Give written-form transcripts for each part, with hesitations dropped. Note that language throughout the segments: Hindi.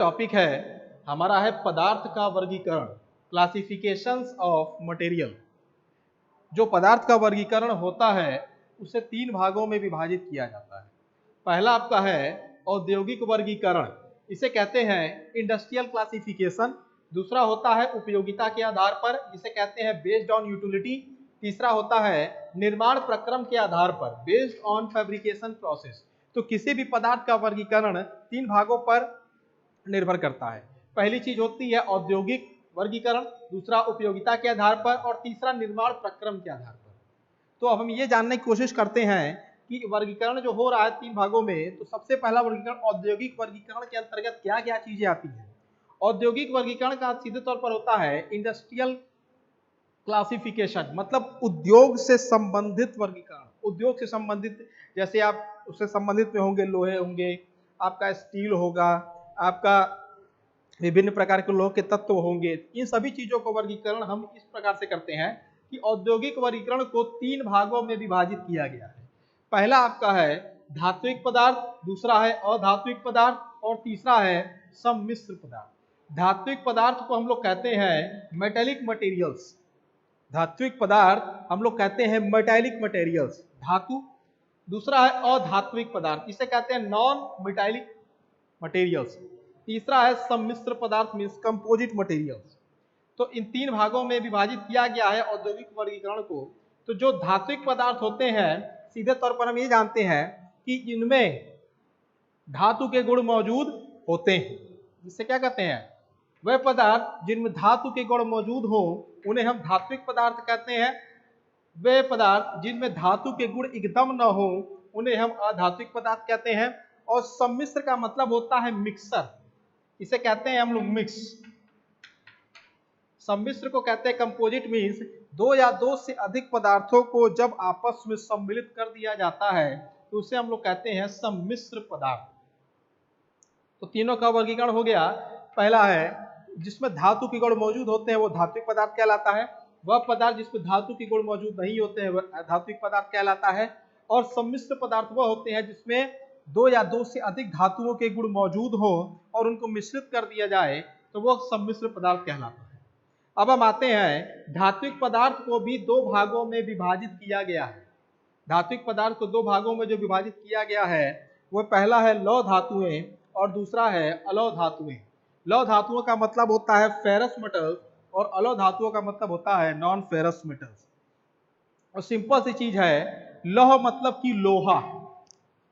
टॉपिक है हमारा है पदार्थ का वर्गीकरण, क्लासिफिकेशंस ऑफ मटेरियल। जो पदार्थ का वर्गीकरण होता है उसे तीन भागों में विभाजित किया जाता है। पहला आपका है औद्योगिक वर्गीकरण, इसे कहते हैं इंडस्ट्रियल क्लासिफिकेशन। दूसरा होता है उपयोगिता के आधार पर, जिसे कहते हैं बेस्ड ऑन यूटिलिटी। तीसरा होता है निर्माण प्रक्रम के आधार पर, बेस्ड ऑन फैब्रिकेशन प्रोसेस। तो किसी भी पदार्थ का वर्गीकरण तीन भागों पर निर्भर करता है। पहली चीज होती है औद्योगिक वर्गीकरण, दूसरा उपयोगिता के आधार पर और तीसरा निर्माण प्रक्रम के आधार पर। तो अब हम ये जानने की कोशिश करते हैं कि वर्गीकरण जो हो रहा है तीन भागों में, तो सबसे पहला वर्गीकरण औद्योगिक वर्गीकरण के अंतर्गत क्या क्या चीजें आती हैं। औद्योगिक वर्गीकरण का सीधे तौर पर होता है इंडस्ट्रियल क्लासिफिकेशन, मतलब उद्योग से संबंधित वर्गीकरण। उद्योग से संबंधित जैसे आप उससे संबंधित में होंगे, लोहे होंगे, आपका स्टील होगा, आपका विभिन्न प्रकार के लोह के तत्व होंगे। इन सभी चीजों को वर्गीकरण हम इस प्रकार से करते हैं कि औद्योगिक वर्गीकरण को तीन भागों में विभाजित किया गया है। पहला आपका है धात्विक पदार्थ, दूसरा है अधात्विक पदार्थ और तीसरा है सम्मिश्र पदार्थ। धात्विक पदार्थ को हम लोग कहते हैं मेटेलिक मटेरियल्स। धात्विक पदार्थ हम लोग कहते हैं मेटेलिक मटेरियल्स, धातु। दूसरा है अधात्विक पदार्थ, इसे कहते हैं नॉन मेटेलिक मटेरियल्स। तीसरा है सम्मिश्र पदार्थ मींस कंपोजिट मटेरियल्स। तो इन तीन भागों में विभाजित किया गया है औद्योगिक वर्गीकरण को। तो जो धात्विक पदार्थ होते हैं, सीधे तौर पर हम ये जानते हैं कि इनमें धातु के गुण मौजूद होते हैं। जिससे क्या कहते हैं, वह पदार्थ जिनमें धातु के गुण मौजूद हो उन्हें हम धात्विक पदार्थ कहते हैं। वे पदार्थ जिनमें धातु के गुण एकदम न हो उन्हें हम अधात्विक पदार्थ कहते हैं। और सम्मिश्र का मतलब होता है मिक्सर, इसे कहते हैं हम लोग मिक्स। सम्मिश्र को कहते हैं कंपोजिट मीन्स दो या दो से अधिक पदार्थों को जब आपस में सम्मिलित कर दिया जाता है तो उसे हम लोग कहते हैं सम्मिश्र पदार्थ। तो तीनों का वर्गीकरण हो गया। पहला है जिसमें धातु के गुण मौजूद होते हैं वो धात्विक पदार्थ कहलाता है। वह पदार्थ जिसमें धातु के गुण मौजूद नहीं होते हैं वह अधात्विक पदार्थ कहलाता है। और सम्मिश्र पदार्थ वह होते हैं जिसमें दो या दो से अधिक धातुओं के गुण मौजूद हो और उनको मिश्रित कर दिया जाए तो वह सम्मिश्र पदार्थ कहलाता है। अब हम आते हैं धात्विक पदार्थ को भी दो भागों में विभाजित किया गया है। धात्विक पदार्थ को दो भागों में जो विभाजित किया गया है वह पहला है लौह धातुएं और दूसरा है अलौह धातुएं। लौह धातुओं का मतलब होता है फेरस मेटल्स और अलौह धातुओं का मतलब होता है नॉन फेरस मेटल्स। और सिंपल सी चीज है, लौह मतलब कि लोहा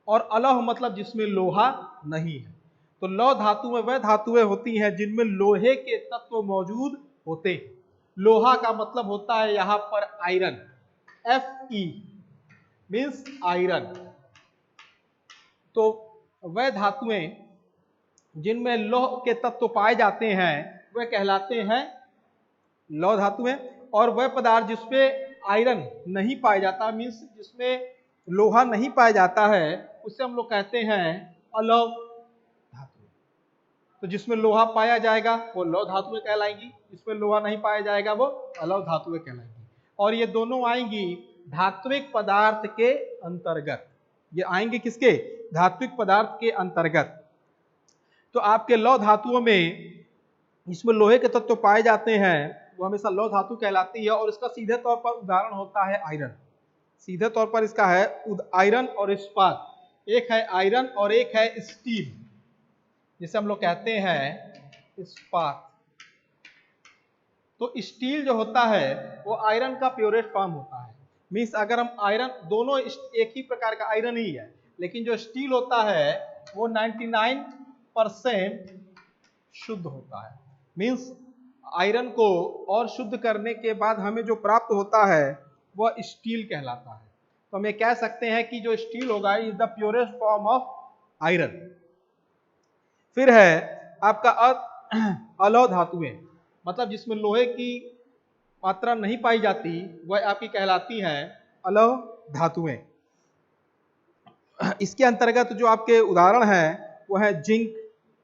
और अलौह मतलब जिसमें लोहा नहीं है। तो लौह धातु में वह धातुएं होती हैं जिनमें लोहे के तत्व मौजूद होते हैं। लोहा का मतलब होता है यहां पर आयरन, Fe मीन्स आयरन। तो वह धातुएं जिनमें लौह के तत्व पाए जाते हैं वह कहलाते हैं लौह धातुएं। और वह पदार्थ जिसमें आयरन नहीं पाया जाता मीन्स जिसमें लोहा नहीं पाया जाता है उसे हम लोग कहते हैं अलौह धातु। तो जिसमें लोहा पाया जाएगा वो लौह धातुएं कहलाएंगी, जिसमें लोहा नहीं पाया जाएगा वो अलौह धातुएं कहलाएंगी। और ये दोनों आएंगी धात्विक पदार्थ के अंतर्गत। ये आएंगे किसके, धात्विक पदार्थ के अंतर्गत। तो आपके लौह धातुओं में जिसमें लोहे के तत्व पाए जाते हैं वो हमेशा लौह धातु कहलाती है। और इसका सीधे तौर पर उदाहरण होता है आयरन। सीधे तौर पर इसका है आयरन और इस्पात। एक है आयरन और एक है स्टील, जिसे हम लोग कहते हैं इस्पात। तो स्टील जो होता है वो आयरन का प्योरेस्ट फॉर्म होता है। मीन्स अगर हम आयरन, दोनों एक ही प्रकार का आयरन ही है, लेकिन जो स्टील होता है वो 99% शुद्ध होता है। मीन्स आयरन को और शुद्ध करने के बाद हमें जो प्राप्त होता है वह स्टील कहलाता है। तो हम ये कह सकते हैं कि जो स्टील होगा is the purest form of iron. फिर है आपका अलौह धातुएं, मतलब जिसमें लोहे की मात्रा नहीं पाई जाती वह आपकी कहलाती हैं अलौह धातुएं। इसके अंतर्गत जो आपके उदाहरण हैं वो है जिंक,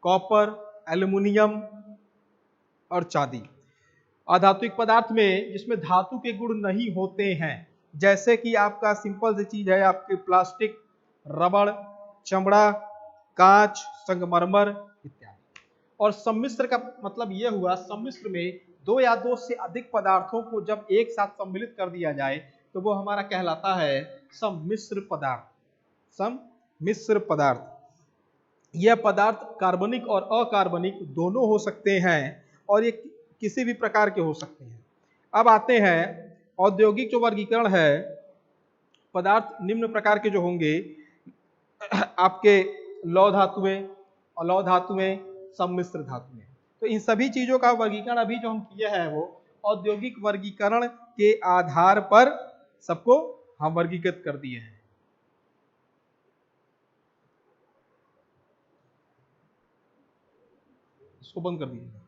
कॉपर, एल्युमिनियम और चांदी। अधात्विक पदार्थ में जिसमें धातु के गुण नहीं होते हैं, जैसे कि आपका सिंपल सी चीज है आपके प्लास्टिक, रबड़, चमड़ा, कांच, संगमरमर इत्यादि। और सम्मिश्र का मतलब यह हुआ, सम्मिश्र में दो या दो से अधिक पदार्थों को जब एक साथ सम्मिलित कर दिया जाए तो वो हमारा कहलाता है सम्मिश्र पदार्थ। सम्मिश्र पदार्थ, यह पदार्थ कार्बनिक और अकार्बनिक दोनों हो सकते हैं और ये किसी भी प्रकार के हो सकते हैं। अब आते हैं औद्योगिक जो वर्गीकरण है, पदार्थ निम्न प्रकार के जो होंगे आपके लौह धातुएं, अलौह धातुएं, सम्मिश्र धातुएं। तो इन सभी चीजों का वर्गीकरण अभी जो हम किए हैं वो औद्योगिक वर्गीकरण के आधार पर सबको हम वर्गीकृत कर दिए हैं। इसको बंद कर दीजिए।